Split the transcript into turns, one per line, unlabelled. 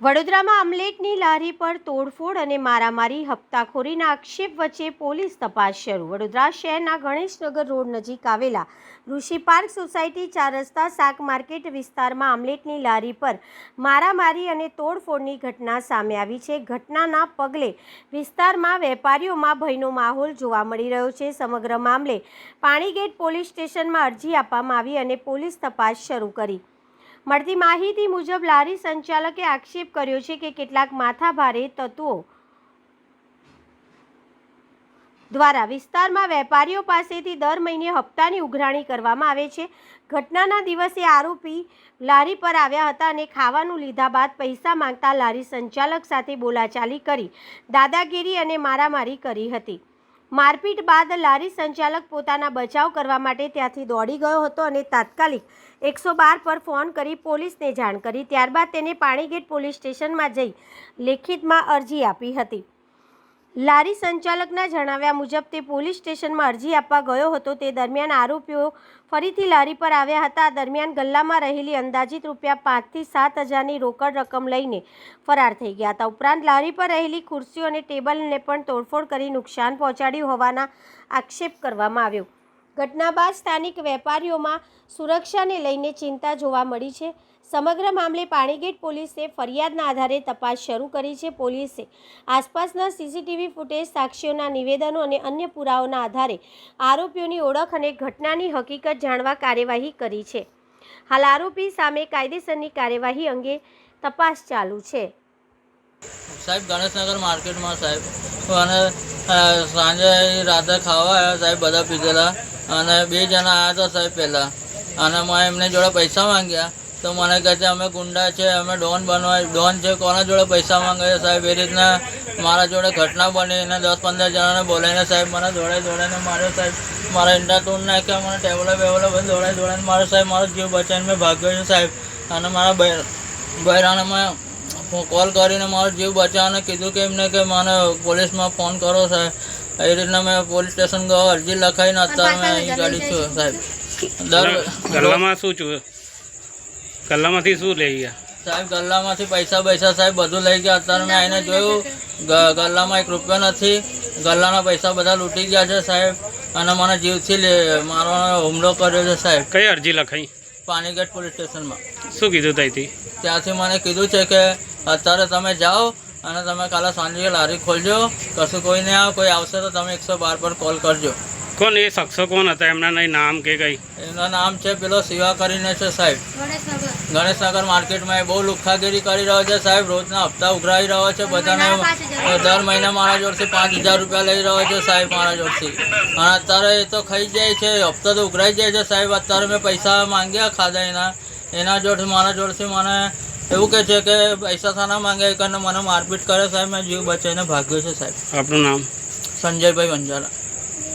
વડોદરામાં આમલેટની લારી પર તોડફોડ અને મારામારી હપ્તાખોરીના આક્ષેપ વચ્ચે પોલીસ તપાસ શરૂ। વડોદરા શહેરના ગણેશનગર રોડ નજીક આવેલા ઋષિ પાર્ક સોસાયટી 4 રસ્તા શાક માર્કેટ વિસ્તારમાં આમલેટની લારી પર મારામારી અને તોડફોડની ઘટના સામે આવી છે। ઘટનાના પગલે વિસ્તારમાં વેપારીઓમાં ભયનો માહોલ જોવા મળી રહ્યો છે। સમગ્ર મામલે પાણીગેટ પોલીસ સ્ટેશનમાં અરજી આપવામાં આવી અને પોલીસ તપાસ શરૂ કરી। મળતી માહિતી મુજબ લારી સંચાલકે આક્ષેપ કર્યો છે કે કેટલાક માથાભારે તત્વો દ્વારા વિસ્તારમાં વેપારીઓ પાસેથી દર મહિને હપ્તાની ઉઘરાણી કરવામાં આવે છે। ઘટનાના દિવસે આરોપી લારી પર આવ્યા હતા અને ખાવાનું લીધા બાદ પૈસા માંગતા લારી સંચાલક સાથે બોલાચાલી કરી દાદાગીરી અને મારામારી કરી હતી। મારપીટ બાદ લારી સંચાલક પોતાના બચાવ કરવા માટે ત્યાંથી દોડી ગયો હતો અને તાત્કાલિક 112 પર ફોન કરી પોલીસને જાણ કરી। ત્યારબાદ તેને પાણીગેટ પોલીસ સ્ટેશનમાં જઈ લેખિતમાં અરજી આપી હતી। લારી સંચાલકના જણાવ્યા મુજબ તે પોલીસ સ્ટેશનમાં અરજી આપવા ગયો હતો તે દરમિયાન આરોપીઓ ફરીથી લારી પર આવ્યા હતા। દરમિયાન ગલ્લામાં રહેલી અંદાજિત રૂપિયા 5 થી 7 હજારની રોકડ રકમ લઈને ફરાર થઈ ગયા હતા। ઉપરાંત લારી પર રહેલી ખુરશીઓ અને ટેબલને પણ તોડફોડ કરી નુકસાન પહોંચાડ્યું હોવાના આક્ષેપ કરવામાં આવ્યો। ઘટના બાદ સ્થાનિક વેપારીઓમાં સુરક્ષાને લઈને ચિંતા જોવા મળી છે। સમગ્ર મામલે પાણીગેટ પોલીસે ફરિયાદના આધારે તપાસ શરૂ કરી છે। પોલીસે આસપાસના સીસીટીવી ફૂટેજ, સાક્ષીઓના નિવેદનો અને અન્ય પુરાવાઓના આધારે આરોપીઓની ઓળખ અને ઘટનાની હકીકત જાણવા કાર્યવાહી કરી છે। હાલ આરોપી સામે કાયદેસરની કાર્યવાહી અંગે તપાસ ચાલુ છે।
સાહેબ ગણેશનગર માર્કેટમાં સાહેબ અને સાંજે રાતે ખાવા આવ્યા સાહેબ, બધા પીધેલા અને 2 જણા આવ્યા હતા સાહેબ પહેલાં, અને મેં એમને જોડે પૈસા માંગ્યા તો મને કહે છે અમે ગુંડા છે, અમે ડોન છે, કોના જોડે પૈસા માંગે છે સાહેબ। એ રીતના મારા જોડે ઘટના બની અને 10-15 જણાને બોલાવીને સાહેબ મને દોડાઈને માર્યો સાહેબ। મારા ઈંડા તોડ નાખ્યા, મને ટેબલો બધું દોડાઈને માર્યો સાહેબ। મારો જીવ બચાવીને મેં ભાગ્યો છું સાહેબ, અને મારા બૈરાને મેં કોલ કરીને મારો જીવ બચાવવાને કીધું કે એમને કે મને પોલીસમાં ફોન કરો સાહેબ। એ રીતના મેં પોલીસ સ્ટેશન ગયો, અરજી લખાઈને અત્યારે મેં અહીં ગાડી છું સાહેબ।
ગલ્લામાં શું છું? ગલ્લામાંથી શું લઈ ગયા
સાહેબ? ગલ્લામાંથી પૈસા સાહેબ બધું લઈ ગયા। અત્યારે મેં આવીને જોયું ગલ્લામાં 1 રૂપિયો નથી, ગલ્લાના પૈસા બધા લૂંટી ગયા છે સાહેબ, અને મને જીવથી મારવાનો હુમલો કર્યો છે સાહેબ।
કઈ અરજી લખાઈ?
પાણીગેટ પોલીસ સ્ટેશનમાં।
શું કીધું ત્યાંથી?
ત્યાંથી મને કીધું છે કે અત્યારે તમે જાઓ અને તમે કાલે સાંજે લારી ખોલજો, કશું કોઈ નહીં આવે, કોઈ આવશે તો તમે 112 પર કોલ કરજો।
કોણ એ શખ્સો કોણ હતા? એમના નહીં નામ કે કઈ?
એનું નામ છે પેલો શિવા કરીને છે સાહેબ। ગણેશનગર માર્કેટમાં એ બહુ લુખ્ખાગીરી કરી રહ્યો છે સાહેબ। રોજના હપ્તા ઉઘરાવી રહ્યો છે બધાને, દર મહિને મારા જોડથી 5000 રૂપિયા લઈ રહ્યો છે સાહેબ મારા જોડથી, અને અત્યારે એ તો ખાઈ જાય છે, હપ્તા તો ઉઘરાઈ જાય છે સાહેબ। અત્યારે મેં પૈસા માંગ્યા ખાધા એના જોડથી મારા જોડથી મને એવું કહે છે કે પૈસા થાના માંગ્યા કરીને મને મારપીટ કરે સાહેબ। મેં જીવ બચાવીને ભાગ્યો છે સાહેબ।
આપનું નામ?
સંજયભાઈ વંજારા।